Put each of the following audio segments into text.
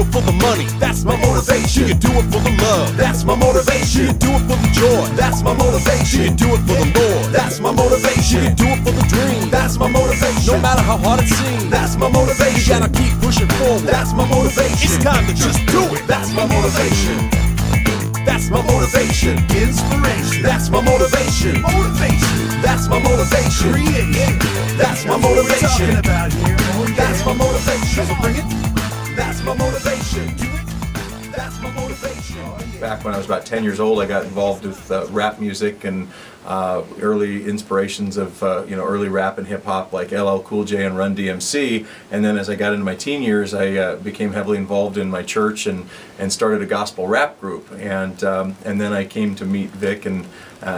it for the money? That's my motivation. Do you do it for the love? That's my motivation. Do you do it for the joy? That's my motivation. Do you do it for the Lord? That's my motivation. Do you do it for the dream? That's my motivation. No matter how hard it seems, that's my motivation. You gotta keep pushing forward. That's my motivation. It's time to just do it. That's my motivation. That's my motivation. Inspiration. That's my motivation. Motivation. That's my motivation. Creation. That's my motivation. That's my motivation. Bring it. That's my motivation. Do it. That's my motivation. Back when I was about 10 years old, I got involved with rap music and early inspirations of early rap and hip hop like LL Cool J and Run DMC. And then as I got into my teen years, I became heavily involved in my church and started a gospel rap group. And then I came to meet Vic, and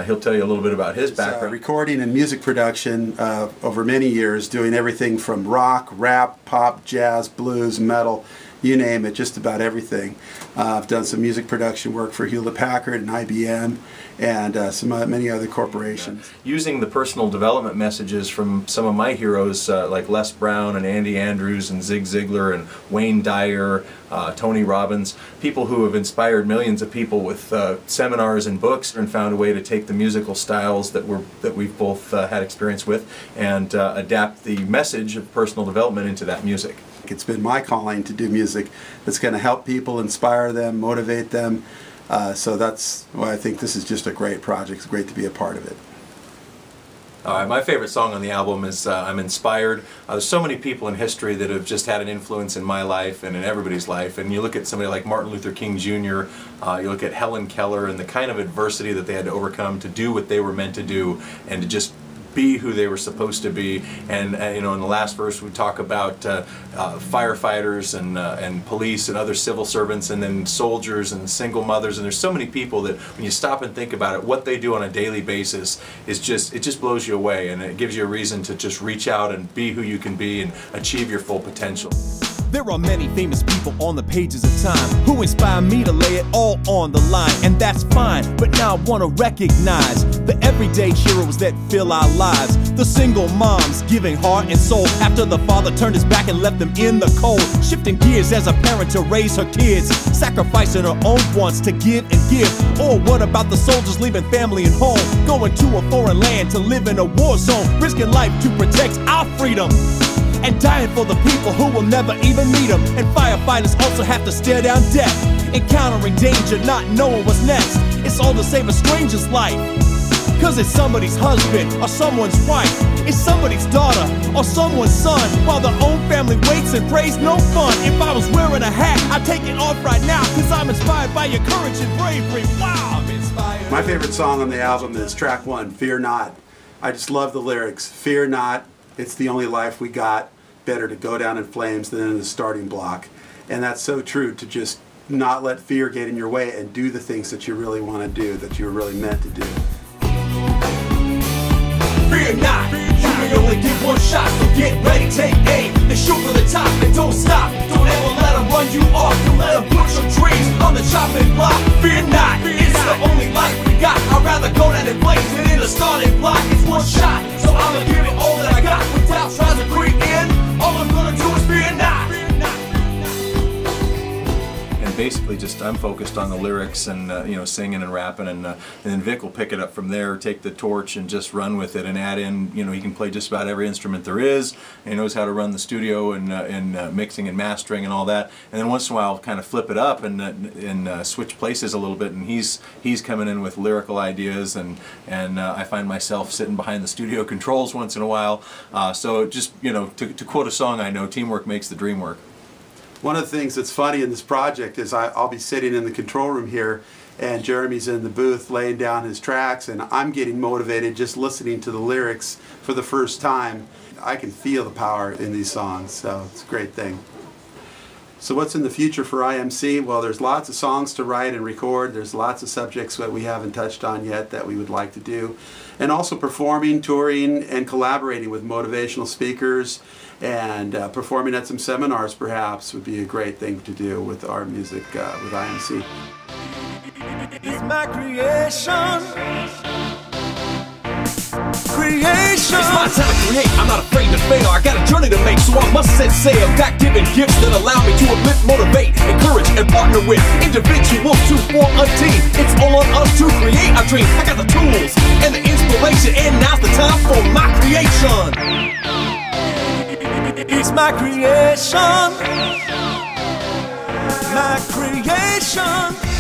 he'll tell you a little bit about his background. Recording and music production over many years, doing everything from rock, rap, pop, jazz, blues, metal, you name it, just about everything. I've done some music production work for Hewlett-Packard and IBM and many other corporations. Using the personal development messages from some of my heroes like Les Brown and Andy Andrews and Zig Ziglar and Wayne Dyer, Tony Robbins, people who have inspired millions of people with seminars and books, and found a way to take the musical styles that we've both had experience with and adapt the message of personal development into that music. It's been my calling to do music that's going to help people, inspire them, motivate them. So that's why I think this is just a great project. It's great to be a part of it. My favorite song on the album is I'm Inspired. There's so many people in history that have just had an influence in my life and in everybody's life. And you look at somebody like Martin Luther King Jr., you look at Helen Keller and the kind of adversity that they had to overcome to do what they were meant to do and to just be who they were supposed to be. And in the last verse we talk about firefighters and police and other civil servants, and then soldiers and single mothers, and there's so many people that when you stop and think about it, what they do on a daily basis is it just blows you away, and it gives you a reason to just reach out and be who you can be and achieve your full potential. There are many famous people on the pages of time who inspire me to lay it all on the line, and that's fine, but now I want to recognize the everyday heroes that fill our lives. The single moms giving heart and soul after the father turned his back and left them in the cold. Shifting gears as a parent to raise her kids, sacrificing her own wants to give and give. Or what about the soldiers leaving family and home, going to a foreign land to live in a war zone, risking life to protect our freedom, and dying for the people who will never even meet them. And firefighters also have to stare down death, encountering danger, not knowing what's next. It's all to save a stranger's life, cause it's somebody's husband or someone's wife. It's somebody's daughter or someone's son, while their own family waits and prays. No fun. If I was wearing a hat, I'd take it off right now, cause I'm inspired by your courage and bravery. Wow, I'm inspired. My favorite song on the album is track 1, Fear Not. I just love the lyrics. Fear not, it's the only life we got. Better to go down in flames than in the starting block. And that's so true, to just not let fear get in your way and do the things that you really want to do, that you're really meant to do. Fear not, you may only get one shot, so get ready, take aim, and shoot for the top, and don't stop. Don't ever let them run you off, don't let them put your dreams on the chopping block. Fear not, it's the only life we got. I'd rather go down in flames than in the starting block. It's one shot, so I'ma give it all that I got. Without trying to creep in, all I'm gonna do is fear not. And basically just I'm focused on the lyrics and singing and rapping, and then Vic will pick it up from there, take the torch and just run with it and add in, he can play just about every instrument there is, and he knows how to run the studio and mixing and mastering and all that. And then once in a while kind of flip it up and switch places a little bit, and he's coming in with lyrical ideas, and I find myself sitting behind the studio controls once in a while. So just to quote a song I know, teamwork makes the dream work. One of the things that's funny in this project is I'll be sitting in the control room here, and Jeremy's in the booth laying down his tracks, and I'm getting motivated just listening to the lyrics for the first time. I can feel the power in these songs, so it's a great thing. So what's in the future for IMC? Well, there's lots of songs to write and record. There's lots of subjects that we haven't touched on yet that we would like to do. And also performing, touring, and collaborating with motivational speakers, and performing at some seminars perhaps would be a great thing to do with our music with IMC. It's my creation. creation. It's my time to create, I'm not afraid to fail. I got a journey to make, so I must set sail. God-given gifts that allow me to uplift, motivate, encourage, and partner with individuals to form a team. It's all on us to create our dream. I got the tools and the inspiration, and now's the time for my creation. It's my creation. My creation.